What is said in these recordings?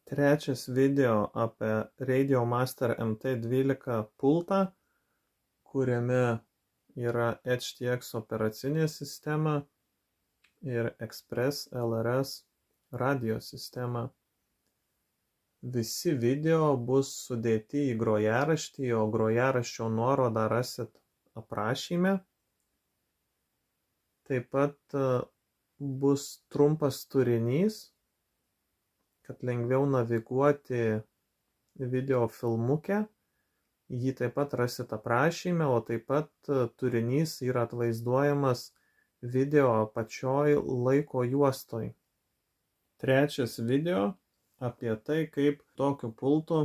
Trečias video apie Radiomaster MT12 pultą, kuriame yra HTX operacinė sistema ir Express LRS radio sistema. Visi video bus sudėti į grojaraštį, o grojaraščio nuorodą rasit aprašyme. Taip pat bus trumpas turinys, kad lengviau naviguoti video filmuke. Jį taip pat rasit aprašyme, o taip pat turinys yra atvaizduojamas video apačioj laiko juostoj. Trečias video apie tai, kaip tokiu pultu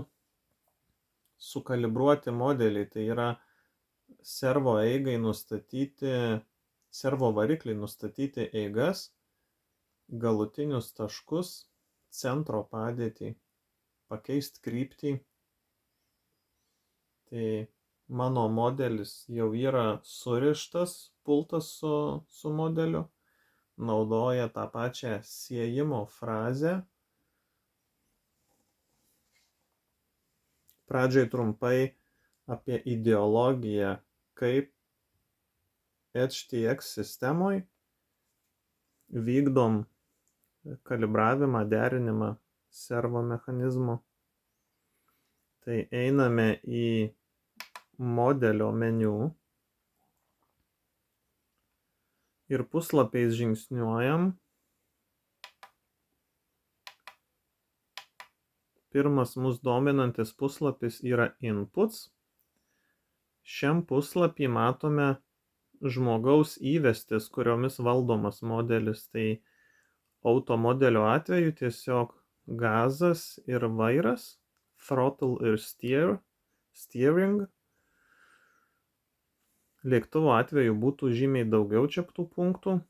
sukalibruoti modelį. Tai yra servo eigai nustatyti, servo varikliai nustatyti eigas, galutinius taškus, centro padėtį, pakeisti kryptį. Tai mano modelis jau yra surištas, pultas su modeliu, naudoja tą pačią siejimo frazę. Pradžiai trumpai apie ideologiją, kaip HTX sistemoj vykdom kalibravimą, derinimą servo mechanizmo. Tai einame į modelio meniu ir puslapiais žingsniuojam. Pirmas mus dominantis puslapis yra Inputs. Šiam puslapį matome žmogaus įvestis, kuriomis valdomas modelis. Tai automodelio atveju tiesiog gazas ir vairas, throttle ir steering. Lėktuvo atveju būtų žymiai daugiau čiaptų punktų.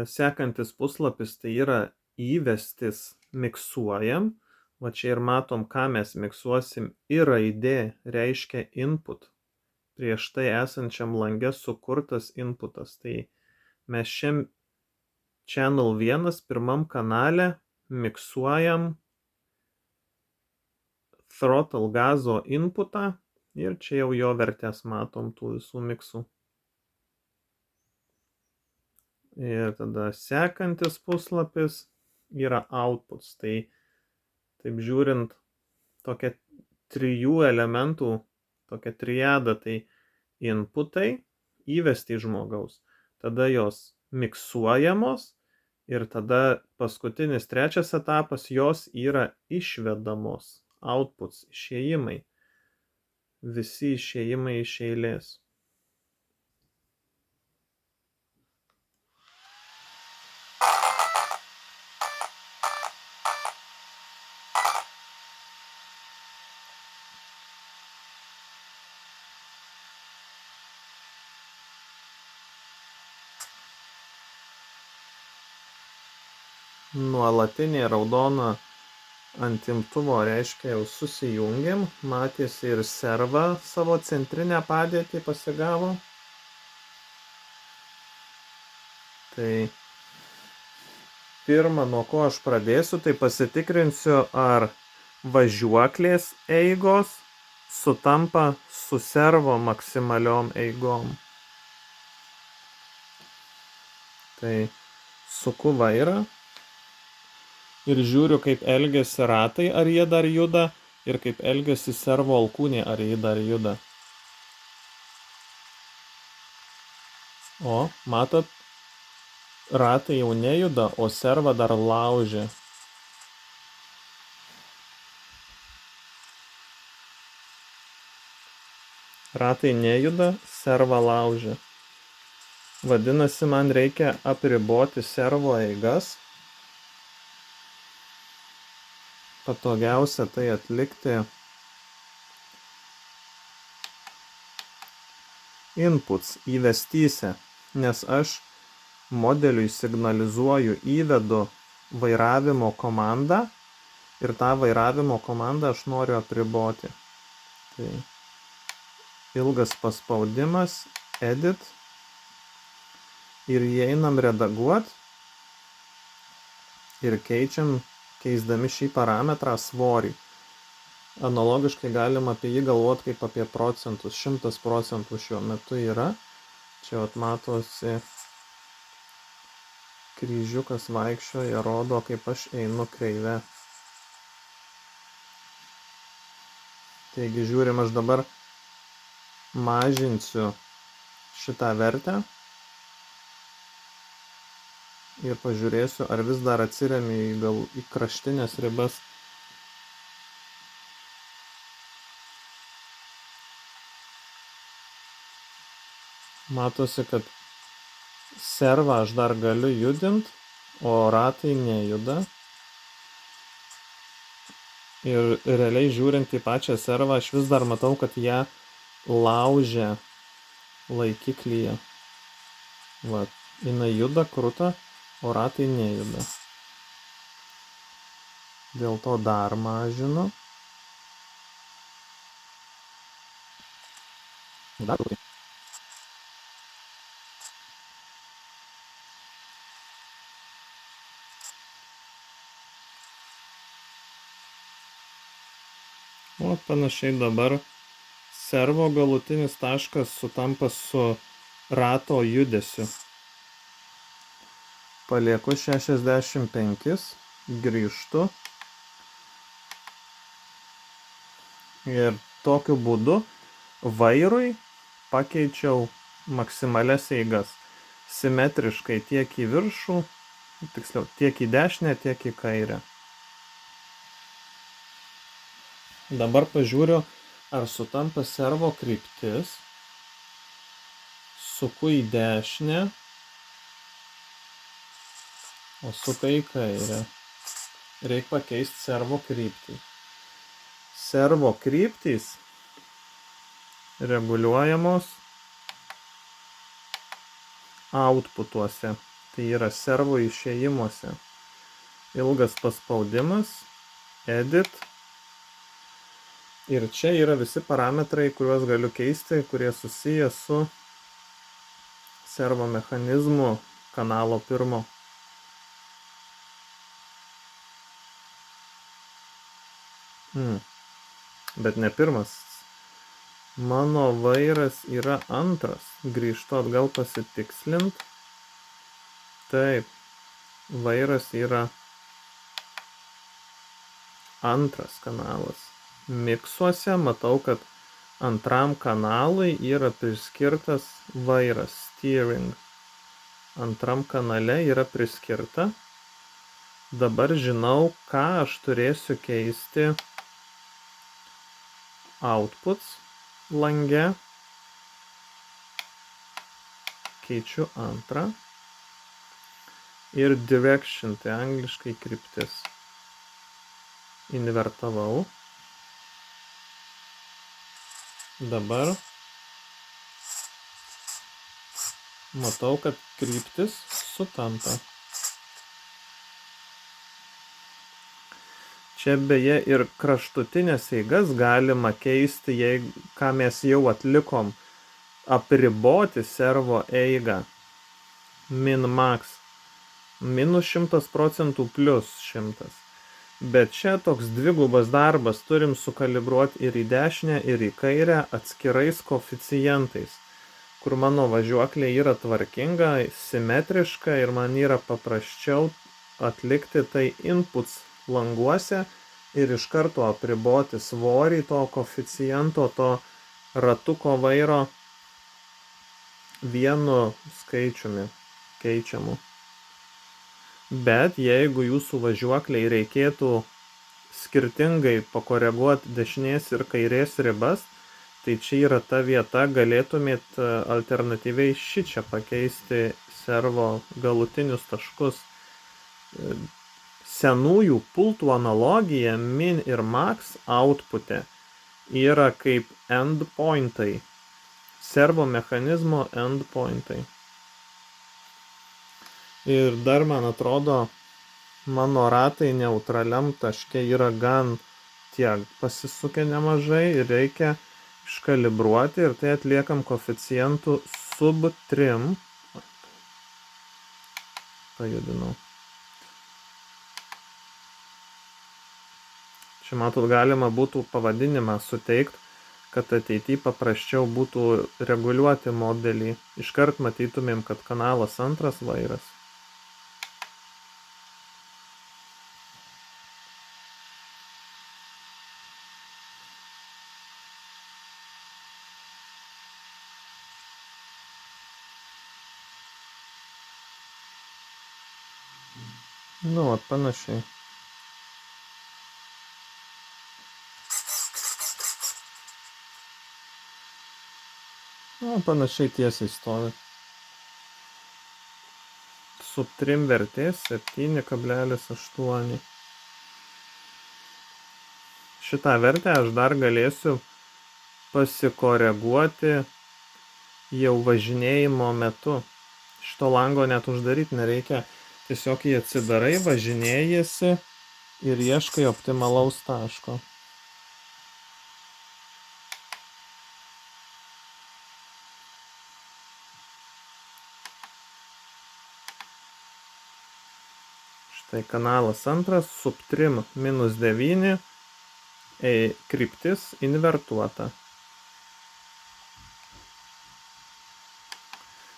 Sekantis puslapis tai yra įvestis miksuojam. Va čia ir matom, ką mes miksuosim. Ir raidė reiškia input. Prieš tai esančiam lange sukurtas inputas. Tai mes šiam channel 1 pirmam kanale miksuojam throttle gazo inputą ir čia jau jo vertės matom tų visų miksų. Ir tada sekantis puslapis yra outputs. Tai taip žiūrint tokia 3 elementų, tokia triada, tai inputai įvesti žmogaus. Tada jos miksuojamos ir tada paskutinis trečias etapas, jos yra išvedamos. Outputs, išėjimai. Visi išėjimai iš eilės. Nuolatinė raudona ant imtuvo reiškia jau susijungėm. Matėsi ir serva savo centrinę padėtį pasigavo. Tai pirma, nuo ko aš pradėsiu, tai pasitikrinsiu, ar važiuoklės eigos sutampa su servo maksimaliom eigom. Tai suku vairą ir žiūriu, kaip elgiasi ratai, ar jie dar juda, ir kaip elgiasi servo alkūnė, ar jie dar juda. O, matot, ratai jau nejuda, o serva dar laužia. Ratai nejuda, serva laužia. Vadinasi, man reikia apriboti servo eigas. Patogiausia tai atlikti inputs įvestyse, nes aš modeliui signalizuoju, įvedu vairavimo komandą ir tą vairavimo komandą aš noriu apriboti. Tai ilgas paspaudimas, edit ir įeinam redaguot. ir keičiam, keisdami šį parametrą svorį. Analogiškai galim apie jį galvoti kaip apie procentus. 100% šiuo metu yra. Čia matosi kryžiukas vaikščioja, rodo, kaip aš einu kreive. Taigi žiūrim, aš dabar mažinsiu šitą vertę ir pažiūrėsiu, ar vis dar atsiremia į kraštinės ribas. Matosi, kad servą aš dar galiu judint, o ratai nejuda. Ir realiai žiūrint į pačią servą, aš vis dar matau, kad ją laužia laikiklyje. Va, jinai juda, kruta, o ratai nejuda. Dėl to dar mažinu. Dar truputį. O panašiai dabar servo galutinis taškas sutampa su rato judesiu. Palieku 65, grįžtu. Ir tokiu būdu vairui pakeičiau maksimalias eigas. Simetriškai tiek į viršų, tiksliau, tiek į dešinę, tiek į kairę. Dabar pažiūriu, ar sutampa servo kryptis. Suku į dešinę, o suka į kairę. Reikia pakeisti servo kryptį. Servo kryptys reguliuojamos outputuose, tai yra servo išėjimuose. Ilgas paspaudimas, edit. Ir čia yra visi parametrai, kuriuos galiu keisti, kurie susiję su servo mechanizmu kanalo pirmo. Bet ne pirmas. Mano vairas yra antras. Grįžtu atgal pasitikslint. Taip, vairas yra antras kanalas. Miksuose matau, kad antram kanalui yra priskirtas vairas, steering. Antram kanale yra priskirta. Dabar žinau, ką aš turėsiu keisti outputs lange. Keičiu antrą. Ir direction, tai angliškai kryptis. Invertavau. Dabar matau, kad kryptis sutampa. Čia beje ir kraštutinės eigas galima keisti, ką mes jau atlikom, apriboti servo eigą. Min-max. Minus 100% plus 100. Bet čia toks dvigubas darbas, turim sukalibruoti ir į dešinę, ir į kairę atskirais koeficientais, kur mano važiuoklė yra tvarkinga, simetriška ir man yra paprasčiau atlikti tai inputs languose ir iš karto apriboti svorį to koeficiento, to ratuko vairo vienu skaičiumi keičiamu. Bet jeigu jūsų važiuokliai reikėtų skirtingai pakoreguoti dešinės ir kairės ribas, tai čia yra ta vieta, galėtumėt alternatyviai šičia pakeisti servo galutinius taškus. Senųjų pultų analogija min ir max outpute yra kaip endpointai, servo mechanizmo endpointai. Ir dar, man atrodo, mano ratai neutraliam taške yra gan tiek pasisukę nemažai ir reikia iškalibruoti ir tai atliekam koeficientų sub 3. Pajudinau. Čia matot, galima būtų pavadinimą suteikti, kad ateityje paprasčiau būtų reguliuoti modelį. Iškart matytumėm, kad kanalas antras vairas. Nu, panašiai. Panašiai tiesiai stovi. Sub-trim vertės 7,8. Šitą vertę aš dar galėsiu pasikoreguoti jau važinėjimo metu. Šito lango net uždaryti nereikia. Tiesiog jį atsidarai, važinėjasi ir ieškai optimalaus taško. Štai kanalas antras, sub-trim -9, kryptis invertuota.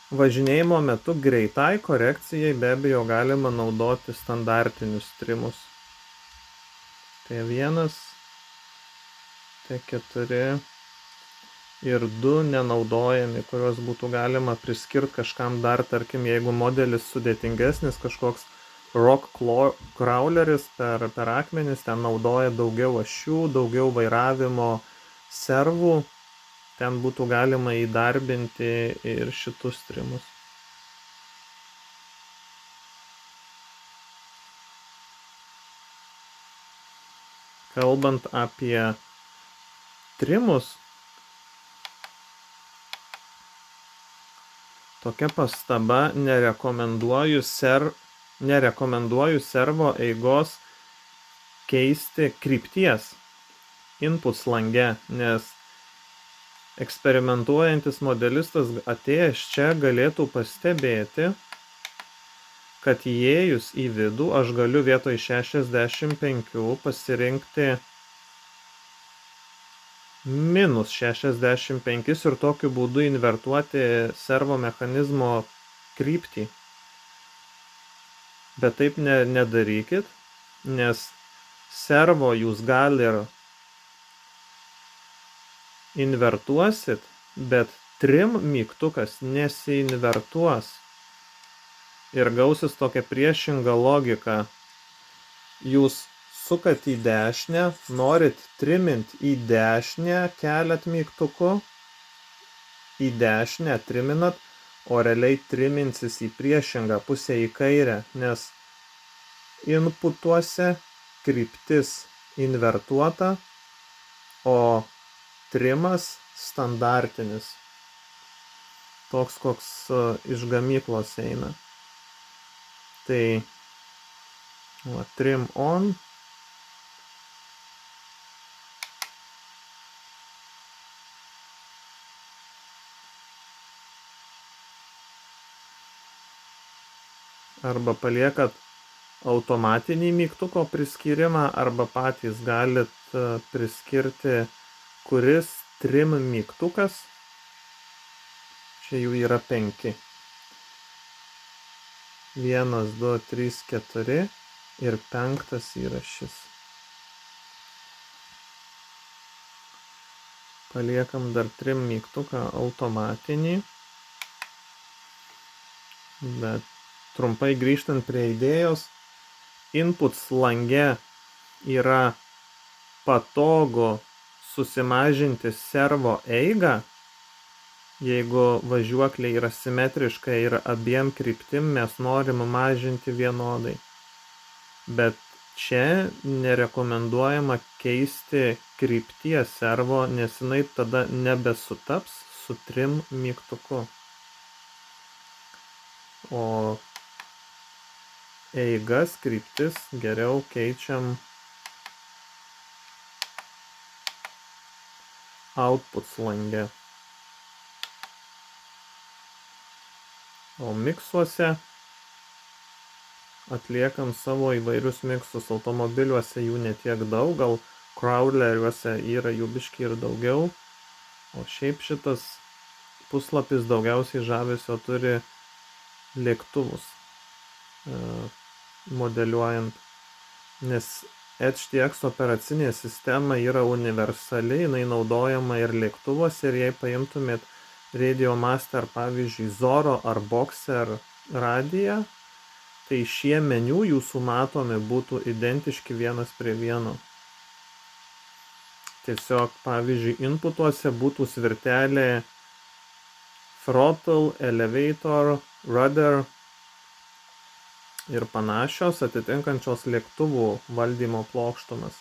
Važinėjimo metu greitai korekcijai be abejo galima naudoti standartinius trimus. T1, T4 ir 2 nenaudojami, kuriuos būtų galima priskirti kažkam dar, tarkim, jeigu modelis sudėtingesnis, kažkoks rock crawleris per akmenis, ten naudoja daugiau ašių, daugiau vairavimo servų, ten būtų galima įdarbinti ir šitus trimus. Kalbant apie trimus, tokia pastaba, nerekomenduoju servo eigos keisti krypties input lange, nes eksperimentuojantis modelistas atėjęs čia galėtų pastebėti, kad įėjus į vidų aš galiu vietoj 65 pasirinkti -65 ir tokiu būdu invertuoti servo mechanizmo kryptį. Bet taip nedarykit, nes servo jūs gal ir invertuosit, bet trim mygtukas nesiinvertuos. Ir gausis tokia priešinga logika. Jūs sukat į dešinę, norit trimint į dešinę, keliat mygtuku, į dešinę triminat, o realiai triminsis į priešingą pusę, į kairę, nes inputuose kryptis invertuota, o trimas standartinis. Toks, koks iš gamyklos eina. Tai trim on. Arba paliekat automatinį mygtuko priskyrimą, arba patys galit priskirti, kuris trim mygtukas. Čia jų yra 5. 1, 2, 3, 4 ir 5 yra šis. Paliekam dar trim mygtuką automatinį. Bet trumpai grįžtant prie idėjos, inputs lange yra patogu susimažinti servo eigą, jeigu važiuoklė yra simetriška ir abiem kryptim mes norim mažinti vienodai. Bet čia nerekomenduojama keisti krypties servo, nes jinai tada nebesutaps su trim mygtuku. O eigas, kryptis geriau keičiam outputs lange. O miksuose atliekam savo įvairius miksus. Automobiliuose jų netiek daug, gal crawleriuose yra jų biškį ir daugiau, o šiaip šitas puslapis daugiausiai žavesio turi lėktuvus modeliuojant, nes HTX operacinė sistema yra universali, jinai naudojama ir lėktuvuose, ir jei paimtumėt Radio Master, pavyzdžiui, Zoro ar Boxer radiją, tai šie meniu jūsų matomi būtų identiški vienas prie vieno. Tiesiog, pavyzdžiui, inputuose būtų svirtelė throttle, elevator, rudder ir panašios atitinkančios lėktuvų valdymo plokštumas.